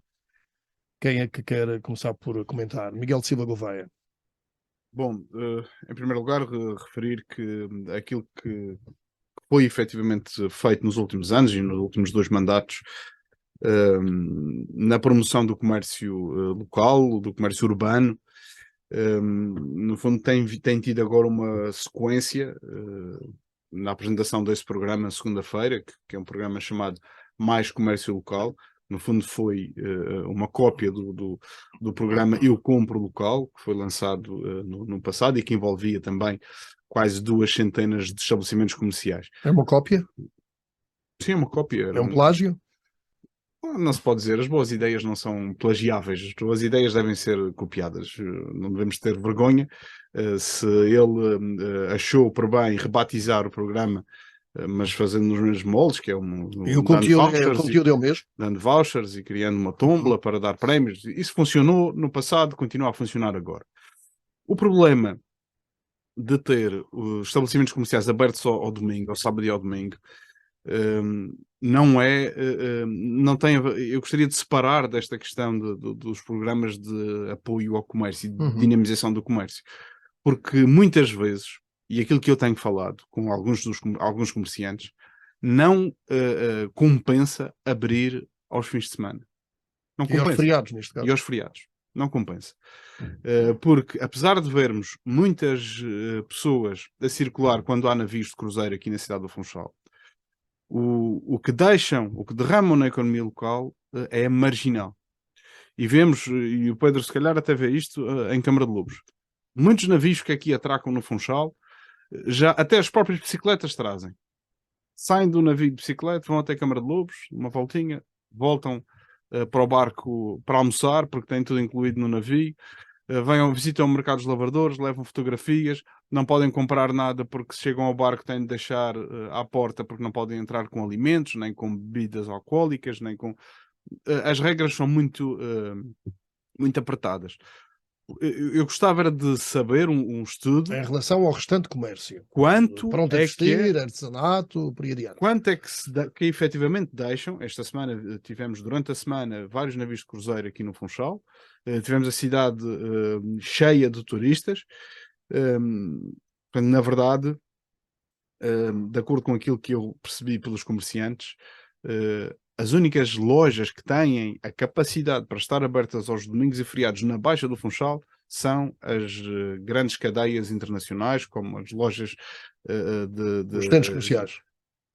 Quem é que quer começar por comentar? Miguel Silva Gouveia. Bom, em primeiro lugar, referir que aquilo que foi efetivamente feito nos últimos anos e nos últimos 2 mandatos na promoção do comércio local, do comércio urbano, no fundo tem tido agora uma sequência na apresentação desse programa segunda-feira, que é um programa chamado Mais Comércio Local. No fundo foi uma cópia do programa Eu Compro Local, que foi lançado no passado e que envolvia também quase 200 de estabelecimentos comerciais. É uma cópia? Sim, é uma cópia. É um plágio? Não se pode dizer, as boas ideias não são plagiáveis, as boas ideias devem ser copiadas, não devemos ter vergonha. Se ele achou por bem rebatizar o programa, mas fazendo nos mesmos moldes, que é E o conteúdo é o mesmo? dando vouchers e criando uma tómbola para dar prémios, isso funcionou no passado, continua a funcionar agora. O problema de ter os estabelecimentos comerciais abertos ao domingo, ao sábado e ao domingo, não tem. Eu gostaria de separar desta questão dos programas de apoio ao comércio e de dinamização do comércio, porque muitas vezes, e aquilo que eu tenho falado com alguns comerciantes, não compensa abrir aos fins de semana. Não E aos compensa. feriados, neste caso. E aos feriados. Não compensa. Porque, apesar de vermos muitas pessoas a circular quando há navios de cruzeiro aqui na cidade do Funchal, o que derramam na economia local é marginal. E vemos, e o Pedro se calhar até vê isto em Câmara de Lobos. Muitos navios que aqui atracam no Funchal, já até as próprias bicicletas trazem. Saem do navio de bicicleta, vão até Câmara de Lobos, uma voltinha, voltam para o barco para almoçar, porque tem tudo incluído no navio. Visitam o mercado dos lavradores, levam fotografias, não podem comprar nada porque se chegam ao barco têm de deixar à porta porque não podem entrar com alimentos, nem com bebidas alcoólicas, nem com... as regras são muito apertadas. Eu gostava era de saber um estudo Em relação ao restante comércio. quanto Pronto a é que vestir, artesanato, por aí adiante. quanto é que efetivamente deixam. Esta semana tivemos durante a semana vários navios de cruzeiro aqui no Funchal, tivemos a cidade cheia de turistas. Na verdade, de acordo com aquilo que eu percebi pelos comerciantes, as únicas lojas que têm a capacidade para estar abertas aos domingos e feriados na Baixa do Funchal são as grandes cadeias internacionais, como as lojas Os centros comerciais.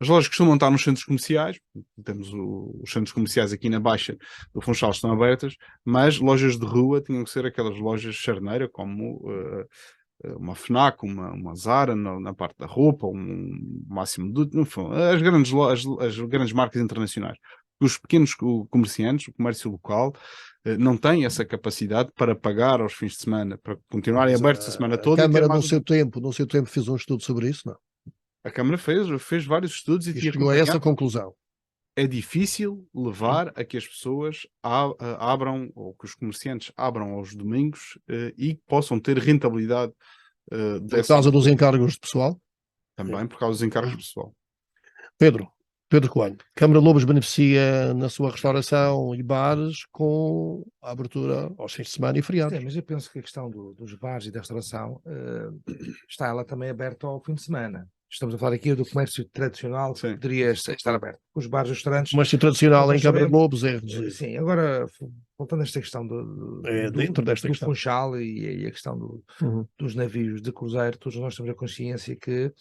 As lojas costumam estar nos centros comerciais, temos os centros comerciais aqui na Baixa do Funchal estão abertas, mas lojas de rua tinham que ser aquelas lojas charneira, como uma FNAC, uma Zara na parte da roupa, um Máximo Duty, no fundo, as grandes marcas internacionais. Os pequenos comerciantes, o comércio local, não têm essa capacidade para pagar aos fins de semana, para continuarem abertos a semana toda. A Câmara, e ter no mais... seu tempo, fez um estudo sobre isso, não? A Câmara fez vários estudos E e tinha chegou a essa acompanhado. conclusão. É difícil levar a que as pessoas abram, ou que os comerciantes abram aos domingos e possam ter rentabilidade Por causa dos encargos de pessoal. também por causa dos encargos pessoal. Pedro Coelho, Câmara de Lobos beneficia na sua restauração e bares com a abertura aos fins de semana e feriados. Sim, mas eu penso que a questão dos bares e da restauração está ela também aberta ao fim de semana. Estamos a falar aqui do comércio tradicional que Sim. poderia estar aberto. Os bares e restaurantes. O comércio tradicional em nós Câmara de sabemos- Lobos é reduzido. Sim, agora, voltando a esta questão Dentro desta do questão. Funchal e a questão Uhum. dos navios de cruzeiro, todos nós temos a consciência que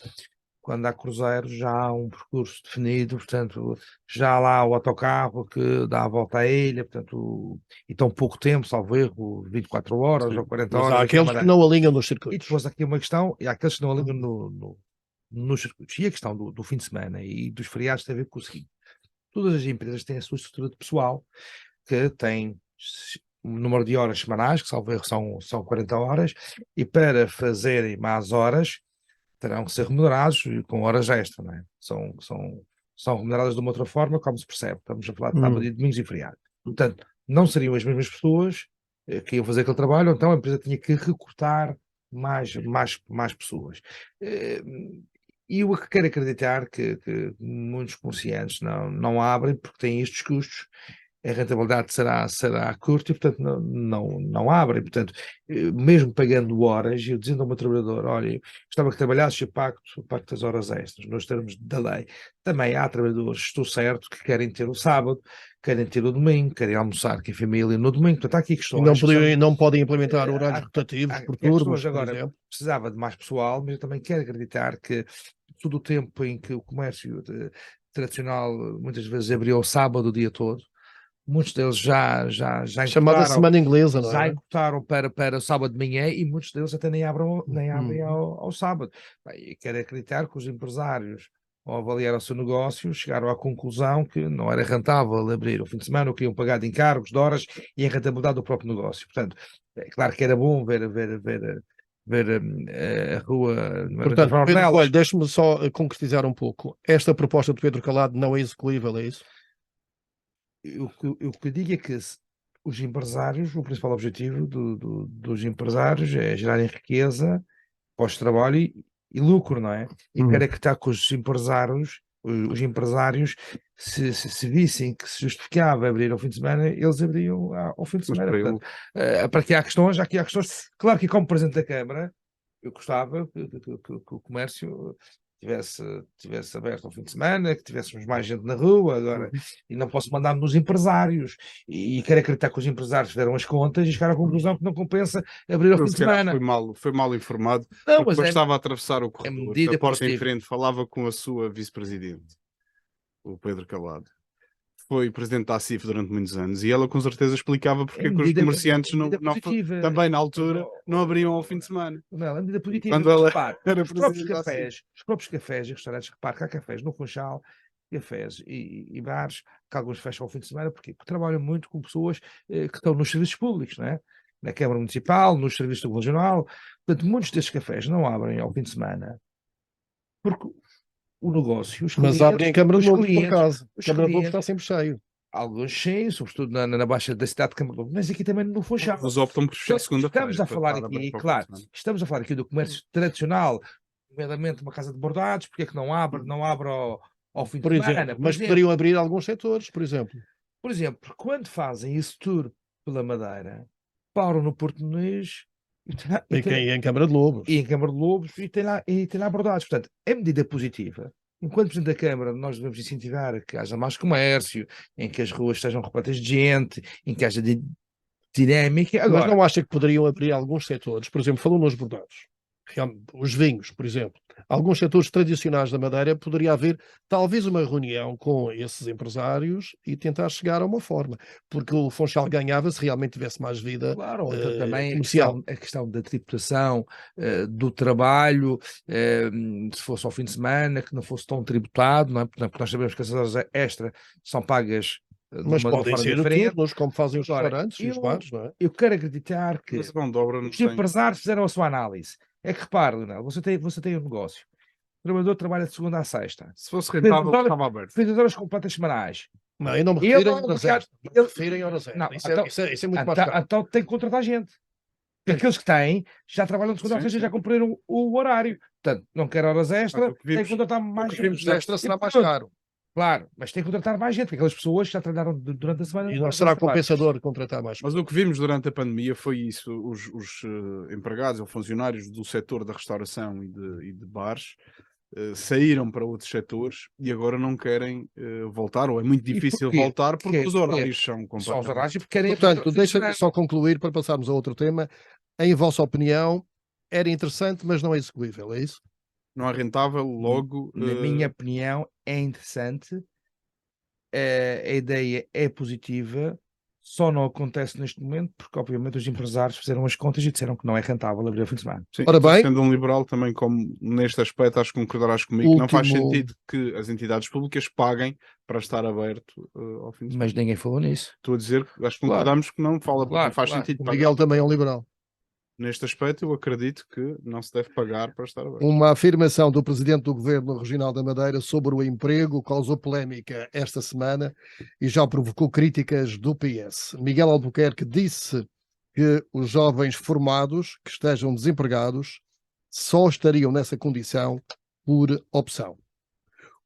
quando há cruzeiro já há um percurso definido, portanto, já há lá o autocarro que dá a volta à ilha, portanto, e tão pouco tempo, salvo erro, 24 horas Sim. ou 40 Mas horas. há daquela aqueles que maneira. não alinham nos E circuitos. depois há aqui uma questão, e há aqueles que não alinham nos circuitos. E a questão do fim de semana e dos feriados tem a ver com o seguinte: todas as empresas têm a sua estrutura de pessoal, que tem um número de horas semanais, que salvo erro são 40 horas, e para fazerem más horas terão que ser remunerados com horas extra, não é? São remuneradas de uma outra forma, como se percebe. Estamos a falar de sábado e domingos e feriado. Portanto, não seriam as mesmas pessoas que iam fazer aquele trabalho, então a empresa tinha que recrutar mais pessoas. E eu quero acreditar que muitos comerciantes não abrem porque têm estes custos, a rentabilidade será curta e, portanto, não abrem. Portanto, mesmo pagando horas, eu dizendo ao meu trabalhador, olha, gostava que trabalhasses, eu pago-te as horas extras, nos termos da lei. Também há trabalhadores, estou certo, que querem ter o sábado, querem ter o domingo, querem almoçar com a família no domingo. Portanto, há aqui E questões. não podem implementar horários rotativos por Que as turnos, pessoas por agora exemplo. precisava de mais pessoal, mas eu também quero acreditar que todo o tempo em que o comércio tradicional muitas vezes abriu o sábado o dia todo, muitos deles já Chamada Semana Inglesa, não já é? encurtaram para o sábado de manhã e muitos deles até nem abrem ao sábado. Bem, quero acreditar que os empresários, ao avaliar o seu negócio, chegaram à conclusão que não era rentável abrir o fim de semana, o que iam pagar de encargos, de horas e a rentabilidade do próprio negócio. Portanto, é claro que era bom ver a rua. Portanto, Pedro Coelho, deixe-me só concretizar um pouco. Esta proposta de Pedro Calado não é execuível, é isso? O que eu digo é que os empresários, o principal objetivo dos empresários é gerarem riqueza, pós-trabalho e lucro, não é? E quero acreditar que os empresários, se vissem que se justificava abrir ao fim de semana, eles abriam ao fim de Mas semana. para ele, Portanto, para que há questões. Claro que como Presidente da Câmara, eu gostava que o comércio tivesse aberto ao fim de semana, que tivéssemos mais gente na rua, agora, e não posso mandar nos empresários, e quero acreditar que os empresários fizeram as contas e chegaram à conclusão que não compensa abrir ao fim de se calhar semana. foi mal informado, Não, porque mas bastava atravessar o corredor, medida da porta em positiva. frente, falava com a sua vice-presidente, o Pedro Calado. Foi presidente da ACIF durante muitos anos e ela com certeza explicava porque que os comerciantes também na altura não abriam ao fim de semana. Não, é medida positiva. Quando ela Repare, era os próprios presidente da ACIF. cafés e restaurantes, repare que há cafés no Funchal, cafés e bares, que alguns fecham ao fim de semana, porque trabalham muito com pessoas que estão nos serviços públicos, não é? Na Câmara Municipal, nos serviços do Regional. Portanto, muitos destes cafés não abrem ao fim de semana porque o negócio, os clientes... Mas abrem em Câmara de Lobos, por clientes, acaso. os Câmara de Lobos clientes- está sempre cheio. Alguns sim, sobretudo na Baixa da cidade de Câmara de Lobos, mas aqui também no Funchal. Eles optam por fechar segunda-feira. Estamos a falar para aqui, para o claro, fim de semana. estamos a falar aqui do comércio tradicional, nomeadamente uma casa de bordados, porque é que não abre ao fim Por de exemplo, semana? mas poderiam abrir alguns setores, por exemplo. Por exemplo, quando fazem esse tour pela Madeira, param no Porto Nunes Em Câmara de Lobos. e em Câmara de Lobos e tem lá bordados. Portanto, é medida positiva. Enquanto Presidente da Câmara, nós devemos incentivar que haja mais comércio, em que as ruas estejam repletas de gente, em que haja dinâmica. Mas Agora, não acha que poderiam abrir alguns setores? Por exemplo, falou nos bordados. os vinhos, por exemplo, alguns setores tradicionais da Madeira, poderia haver talvez uma reunião com esses empresários e tentar chegar a uma forma, porque o Funchal ganhava se realmente tivesse mais vida Claro, ou então também comercial. a questão da tributação, do trabalho, se fosse ao fim de semana, que não fosse tão tributado, não é? Porque nós sabemos que as horas extra são pagas de Mas uma podem forma ser diferente. turnos, como fazem os Agora, restaurantes e os bares, não é? eu quero acreditar que Mas a mão de obra não os tem. empresários fizeram a sua análise. É que repare, Leonel, você tem um negócio. O trabalhador trabalha de segunda a sexta. Se fosse rentável, estava aberto. 22 horas completas semanais. Não, eu não me Ele refiro a não, horas porque há- extras. Não me ele- refiro em horas Não, extras. então- Isso é muito mais Então, caro. então tem que contratar gente. Porque aqueles que têm já trabalham de segunda a Sim, sexta e sim. já cumpriram o horário. Portanto, não quer horas extra, o que tem vimos- que contratar mais Os gente. vimos extra será mais portanto, caro. Claro, mas tem que contratar mais gente, porque aquelas pessoas que já trabalharam durante a semana. E não será compensador contratar mais. Mas o que vimos durante a pandemia foi isso: os empregados ou funcionários do setor da restauração e de bares saíram para outros setores e agora não querem voltar, ou é muito difícil porquê? voltar porque Porque os horários são Só os completamente. horários porque querem. Portanto, deixa-me só concluir para passarmos a outro tema. Em vossa opinião, era interessante, mas não é execuível, é isso? Não é rentável, logo. Na minha opinião, é interessante, a ideia é positiva, só não acontece neste momento porque, obviamente, os empresários fizeram as contas e disseram que não é rentável abrir o fim de semana. Sim, Ora tu bem. sendo um liberal também, como neste aspecto, acho que concordarás comigo, que não faz Último- sentido que as entidades públicas paguem para estar aberto ao fim de semana. Mas ninguém falou nisso. Estou a dizer, acho que Claro. concordamos que não fala, Claro, não faz claro. sentido O pagar. Miguel também é um liberal. Neste aspecto, eu acredito que não se deve pagar para estar aberto. Uma afirmação do presidente do Governo Regional da Madeira sobre o emprego causou polémica esta semana e já provocou críticas do PS. Miguel Albuquerque disse que os jovens formados que estejam desempregados só estariam nessa condição por opção.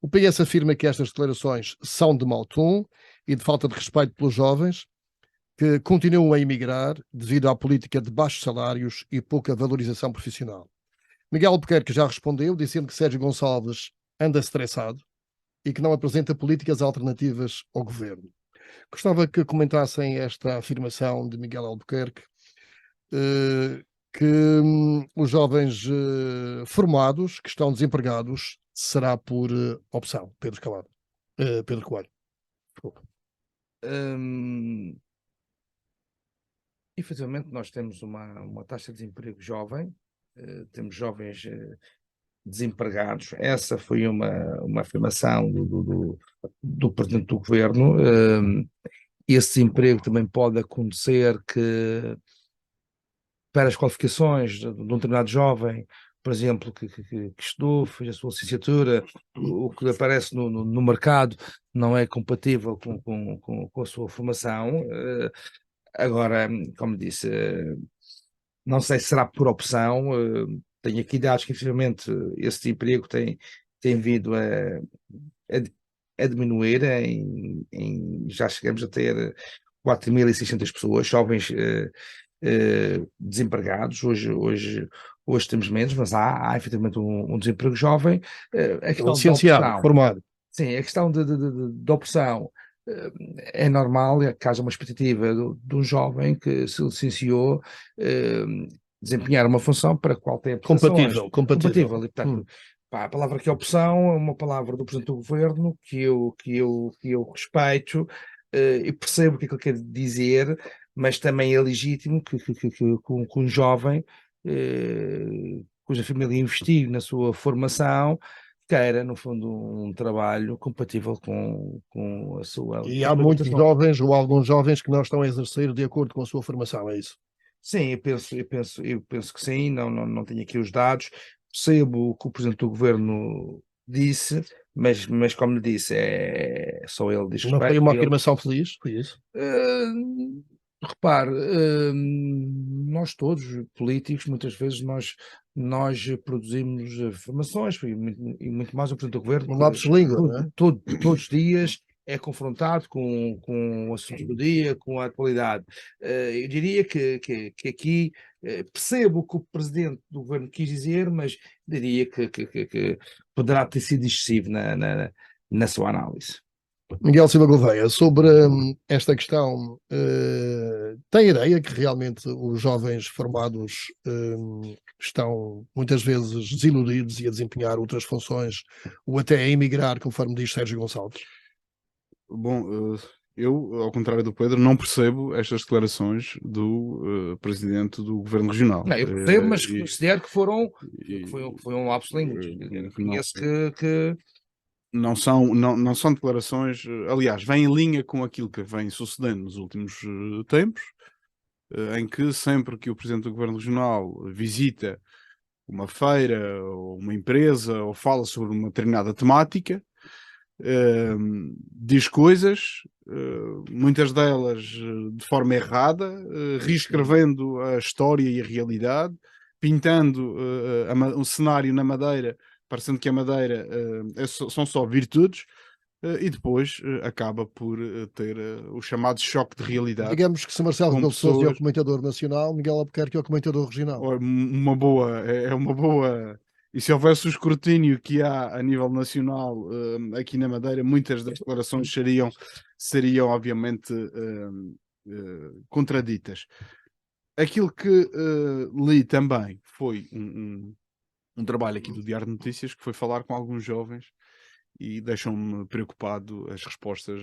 O PS afirma que estas declarações são de mau tom e de falta de respeito pelos jovens que continuam a emigrar devido à política de baixos salários e pouca valorização profissional. Miguel Albuquerque já respondeu, dizendo que Sérgio Gonçalves anda estressado e que não apresenta políticas alternativas ao governo. Gostava que comentassem esta afirmação de Miguel Albuquerque, que os jovens formados que estão desempregados será por opção. Pedro Calado. Pedro Coelho. Desculpa. Efetivamente, nós temos uma taxa de desemprego jovem, temos jovens desempregados. Essa foi uma afirmação do presidente do governo. Esse desemprego também pode acontecer que, para as qualificações de um determinado jovem, por exemplo, que estudou, fez a sua licenciatura, o que aparece no mercado não é compatível com a sua formação. Agora, como disse, não sei se será por opção. Tenho aqui dados que, efetivamente, esse desemprego tem vindo a diminuir. Já chegamos a ter 4.600 pessoas, jovens desempregados. Hoje temos menos, mas há efetivamente um desemprego jovem. A questão da Licenciado, opção, formado. sim, a questão de opção. É normal que haja uma expectativa de um jovem que se licenciou desempenhar uma função para a qual tem prestações. Compatível. E, portanto, a palavra que é opção é uma palavra do Presidente do Governo que eu respeito e percebo o que é que ele quer dizer, mas também é legítimo que um jovem cuja família investiu na sua formação queira, no fundo, um trabalho compatível com a sua... E há muitos jovens ou alguns jovens que não estão a exercer de acordo com a sua formação, é isso? Sim, eu penso que sim, não tenho aqui os dados, percebo o que o Presidente do Governo disse, mas como lhe disse, só ele diz Não foi uma afirmação feliz? Foi isso? Repare, nós todos, políticos, muitas vezes nós produzimos informações e muito mais o Presidente do Governo. Um lápis de língua, não é? Todos os dias é confrontado com o assunto do dia, com a atualidade. Eu diria que aqui percebo o que o Presidente do Governo quis dizer, mas diria que poderá ter sido excessivo na sua análise. Miguel Silva Gouveia, sobre esta questão, tem ideia que realmente os jovens formados estão muitas vezes desiludidos e a desempenhar outras funções ou até a emigrar, conforme diz Sérgio Gonçalves? Bom, eu, ao contrário do Pedro, não percebo estas declarações do presidente do Governo Regional. Não, eu percebo, mas E- considero que e- foi um lapso de língua. não- Reconheço que não são declarações, aliás, vêm em linha com aquilo que vem sucedendo nos últimos tempos, em que sempre que o Presidente do Governo Regional visita uma feira ou uma empresa ou fala sobre uma determinada temática, diz coisas, muitas delas de forma errada, reescrevendo a história e a realidade, pintando um cenário na Madeira, parecendo que a Madeira são só virtudes, e depois acaba por ter o chamado choque de realidade Digamos que se Marcelo com Rebelo de Sousa é o pessoas. comentador nacional, Miguel Albuquerque é o comentador regional. Uma boa, é uma boa. E se houvesse o escrutínio que há a nível nacional aqui na Madeira, muitas das declarações seriam obviamente contraditas. Aquilo que li também foi um trabalho aqui do Diário de Notícias, que foi falar com alguns jovens, e deixam-me preocupado as respostas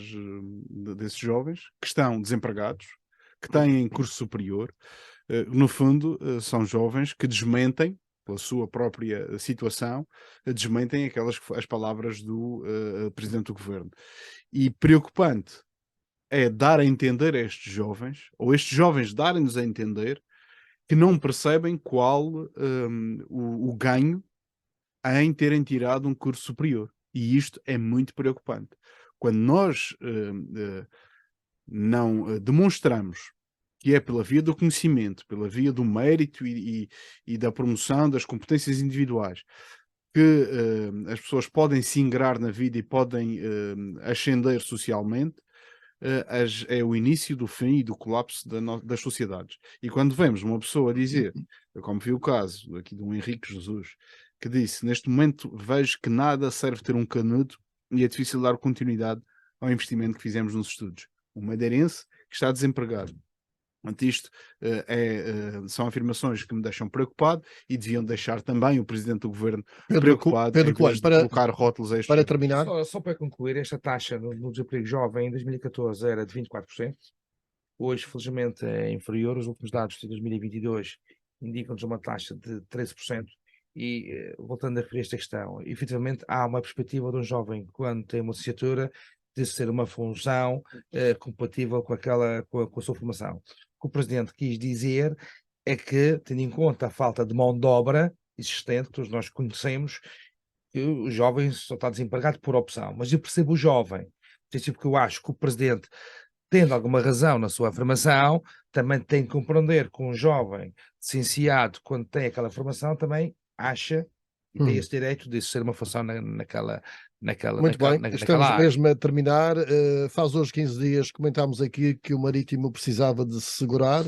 desses jovens que estão desempregados, que têm curso superior. No fundo, são jovens que desmentem, pela sua própria situação, desmentem as palavras do Presidente do Governo. E preocupante é dar a entender a estes jovens, ou estes jovens darem-nos a entender, que não percebem qual o ganho em terem tirado um curso superior. E isto é muito preocupante. Quando nós não demonstramos que é pela via do conhecimento, pela via do mérito e da promoção das competências individuais, que as pessoas podem se ingrar na vida e podem ascender socialmente, é o início do fim e do colapso das sociedades. E quando vemos uma pessoa dizer, como vi o caso aqui de um Henrique Jesus, que disse: neste momento vejo que nada serve ter um canudo e é difícil dar continuidade ao investimento que fizemos nos estudos. Um madeirense que está desempregado. Portanto, isto são afirmações que me deixam preocupado e deviam deixar também o Presidente do Governo preocupado em Coelho, vez de colocar rótulos a este para género. terminar, só para concluir, esta taxa no desemprego jovem em 2014 era de 24%. Hoje, felizmente, é inferior. Os últimos dados de 2022 indicam-nos uma taxa de 13%. E, voltando a referir esta questão, efetivamente há uma perspectiva de um jovem, quando tem uma licenciatura, de ser uma função compatível com a sua formação. O que o Presidente quis dizer é que, tendo em conta a falta de mão de obra existente, todos nós conhecemos, que o jovem só está desempregado por opção. Mas eu percebo o jovem, porque eu acho que o Presidente, tendo alguma razão na sua afirmação, também tem que compreender que um jovem licenciado, quando tem aquela formação, também acha e tem esse direito de ser uma função naquela muito bem, estamos área. mesmo a terminar. Faz hoje 15 dias que comentámos aqui que o Marítimo precisava de se segurar.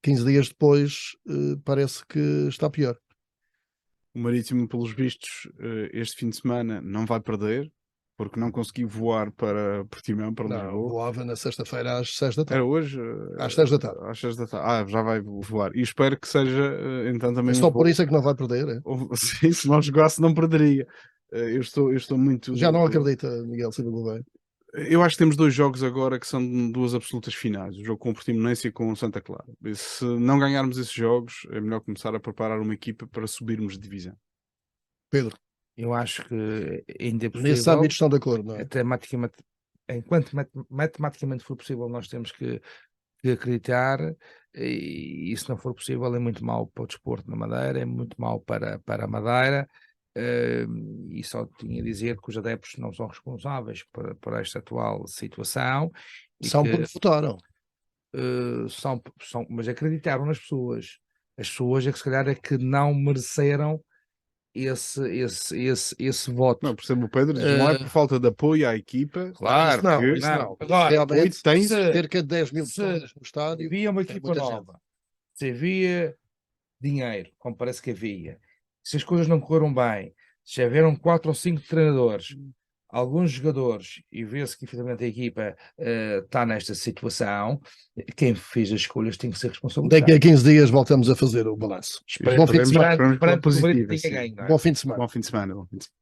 15 dias depois, parece que está pior. O Marítimo, pelos vistos, este fim de semana não vai perder, porque não conseguiu voar para Portimão, para Não, Lisboa. voava na sexta-feira às 6 da Era tarde. hoje? Às 6 da tarde. Às 6 da tarde. Já vai voar. E espero que seja, então, também É um só por voo. isso é que não vai perder. É? Sim, se não jogasse, não perderia. Eu estou muito. Já não acredita, Miguel Silva Gouveia. Eu acho que temos dois jogos agora que são duas absolutas finais, o jogo com o Portimonense e com o Santa Clara. E se não ganharmos esses jogos, é melhor começar a preparar uma equipa para subirmos de divisão. Pedro, Eu acho que ainda é nesse possível, âmbito estão de acordo, não é? até enquanto matematicamente for possível, nós temos que acreditar, e se não for possível é muito mau para o desporto na Madeira, é muito mau para a Madeira, e só tinha a dizer que os adeptos não são responsáveis por esta atual situação. E São que, porque votaram. mas acreditaram nas pessoas. As pessoas é que se calhar é que não mereceram esse voto. Não, percebo o Pedro, não é por falta de apoio à equipa. Claro, Isso não. Agora, Realmente, tens cerca de 10 mil se pessoas no estádio. havia uma é equipa muita gente. nova, se havia dinheiro, como parece que havia, se as coisas não correram bem, se houveram 4 ou 5 treinadores, alguns jogadores e vê-se que efetivamente a equipa está nesta situação, quem fez as escolhas tem que ser responsabilizado. Daqui a 15 dias voltamos a fazer o balanço. Bom fim de semana. Esperemos pela Esperando que o Brito positiva, tenha sim. ganho, não é? Bom fim de semana. Bom fim de semana. Bom fim de semana.